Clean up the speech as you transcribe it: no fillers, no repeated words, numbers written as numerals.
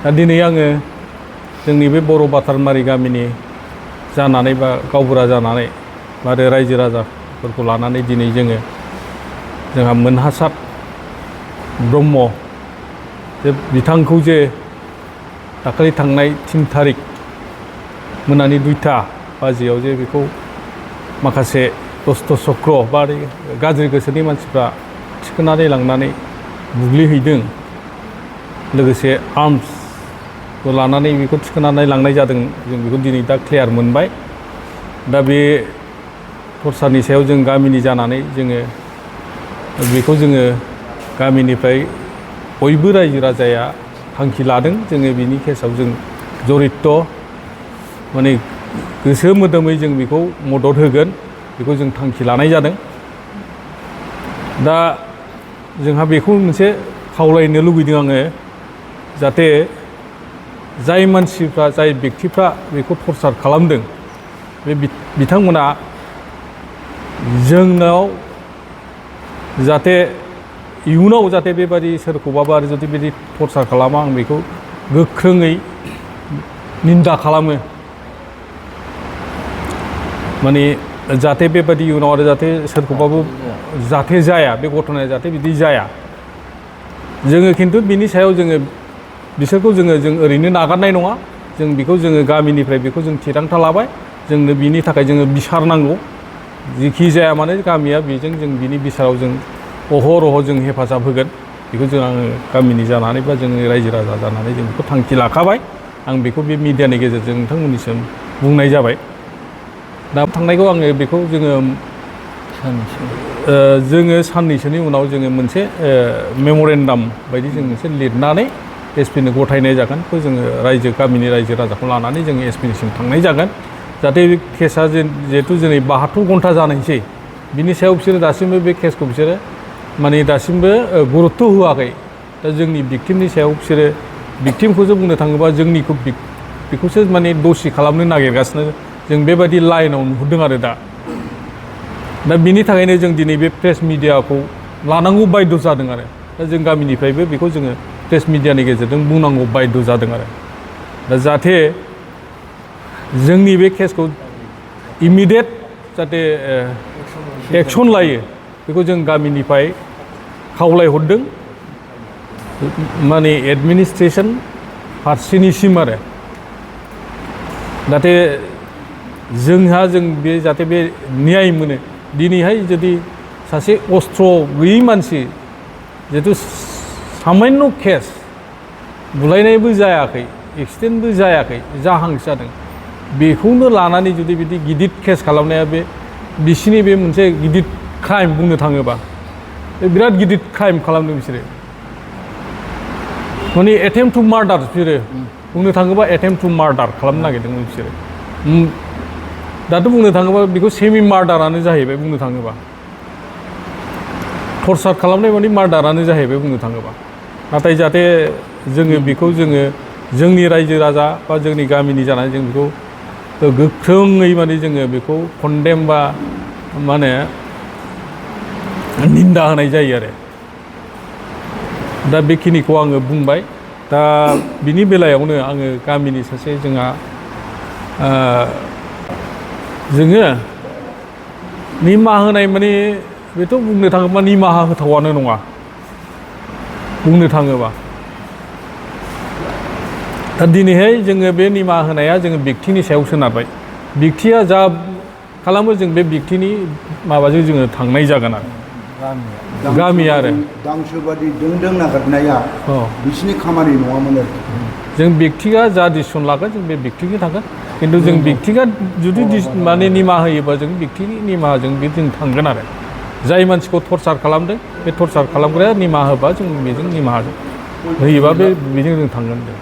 दा दिनै आङो जोंनि बे बर' बाथारमारि गामिनि जानानै बा गावबुरा जानानै बा रायजो राजाफोरखौ लानानै दिनै जोंहा मोनहासार ब्रह्म जे बिथांखौ जे दाखालि थांनाय 3 थारिख मोनानि 2टा बाजियाव जे बेखौ माखासे दस्त चक्र बा गाज्रि गोसोनि मानसिफ्रा थिखोनानै लांनानै बुग्लिहैदों लोगोसे आर्म्सखौ लानानै बेखौ थिखोनानै लांनाय जादों जों बेखौ दिनै दा क्लियार मोनबाय दा बे टर्चारनि सायाव जों गामिनि जानानै बेखौ गामिनिफ्राय बयबो रायजो राजाया थांखि लादों बिनि केसाव जों जरित माने गोसो मोदोमै जों बेखौ मदद होगोन बेखौ जों थांखि लानाय जादों दा जोंहा बेखौ मोनसे खावलायनो लुबैदों आङो जाहाथे जाय मानसिफ्रा जाय बेक्तिफ्रा बेखौ टर्चार खालामदों बे बिथांमोना जोंनाव जाहाथे इयुनाव जाहाथे बेबादि सोरखौबाबो आरो जुदि बिदि टर्चार खालामा आं बेखौ गोख्रोङै निन्दा खालामो माने जाहाथे बेबादि इयुनाव आरो जाहाथे सोरखौबाबो जाहाथे जाया बे घटनाया जाहाथे बिदि जाया जोङो खिन्थु बिनि सायाव बिसोरखौ जों ओरैनो नागारनाय नङा जों बेखौ गामिनिफ्राय बेखौ जों थिरांथा लाबाय जोंनो बिनि थाखाय बिसार नांगौ जिखि जाया माने गामिया बेजों बिनि बिसाराव अहरह जों हेफाजाब होगोन बेखौ आङो गामिनि जानानै बा रायजो राजा जानानै जों बेखौ थांखि लाखाबाय आं बेखौ बे मिडियानि गेजेरजों नोंथांमोननिसिम बुंनाय जाबाय दा थांनायखौ आङो बेखौ साननैसोनि उनाव मोनसे मेमरेन्डाम बायदि मोनसे लिरनानै एसपिनो गथायनाय जागोन बेखौ गामिनि रायजो राजाखौ लानानै एसपिनिसिम थांनाय जागोन जाहाथे बे केसा जिहेतु 72 घन्टा जानायसै बिनि सायाव बिसोरो दासिमबो बे केसखौ बिसोरो माने दासिमबो गुरुत्त होआखै दा जोंनि भिक्टिमनि सायाव बिसोरो भिक्टिमखौसो बुंनो थाङोबा जोंनिखौ बेखौसो माने दसि खालामनो नागिरगासिनो जों बेबायदि लाइनाव नुहुरदों आरो दा बिनि थाखायनो जों दिनै बे प्रेस मिडियाखौ लानांगौ बायध' जादों आरो दा जों गामिनिफ्रायबो बेखौ प्रेस मिडियानि गेजेरजों बुंनांगौ बायध' जादों आरो दा जाहाथे जोंनि बे केसखौ इमिडियेट जाहाथे एक्सन लायो बेखौ जों गामिनिफ्राय खावलायहरदों माने एडमिनिस्ट्रेसन फारसेनिसिम आरो जाहाथे जाहाथे बे न्याय मोनो दिनैहाय जुदि सासे अस्त्र गैयै मानसि जिहेतु सामान्य केस बुलायनायबो जायाखै एक्सिडेन्टबो जायाखै जाहांसो जादों बेखौनो लानानै जुदि बिदि गिदिर केस खालामनाया बिसिनि बे मोनसे गिदिर क्राइम बुंनो थाङोबा बिराद गिदिर क्राइम खालामदों बिसोरो माने एटेम्प्ट टु मार्डार बिसोरो बुंनो थाङोबा एटेम्प्ट टु मार्डार खालामनो नागिरदोंमोन बिसोरो दाथ' बुंनो थाङोबा बेखौ सेमि मार्डारानो जाहैबाय बुंनो थाङोबा टर्चार खालामनाय माने मार्डारानो जाहैबाय बुंनो थाङोबा नाथाय जाहाथे बेखौ जोंनि रायजो राजा बा जोंनि गामिनि जानानै जों बेखौ गोख्रोङै माने बेखौ कन्डेम बा माने निन्दा होनाय जायो आरो दा बेखिनिखौ आङो बुंबाय दा बिनि बेलायावनो आङो गामिनि सासे निमाहा होनाय माने बेथ' बुंनो थाङोबा निमाहा होथावानो नङा बुंनो थाङोबा दा दिनैहाय बे निमाहा होनाया व्यक्तिनि सायाव सोनारबाय व्यक्तिया जा खालामो बे व्यक्तिनि माबाजों थांनाय जागोन आरो गामिया आरो गांसोबादि दों नागारनाया बिसिनि खामानि नङामोन आरो जों व्यक्तिया जा डिसिसन लागोन जों बे व्यक्तिनि थागोन खिन्थु जों व्यक्तिया जुदि माने निमाहा होयोबा जों व्यक्तिनि निमाहाजों जों थांगोन आरो जाय मानसिखौ टर्चार खालामदों बे टर्चार खालामग्राया निमाहा होबा जों बेजों निमाहा होयोबा बेजों जों थांगोन जों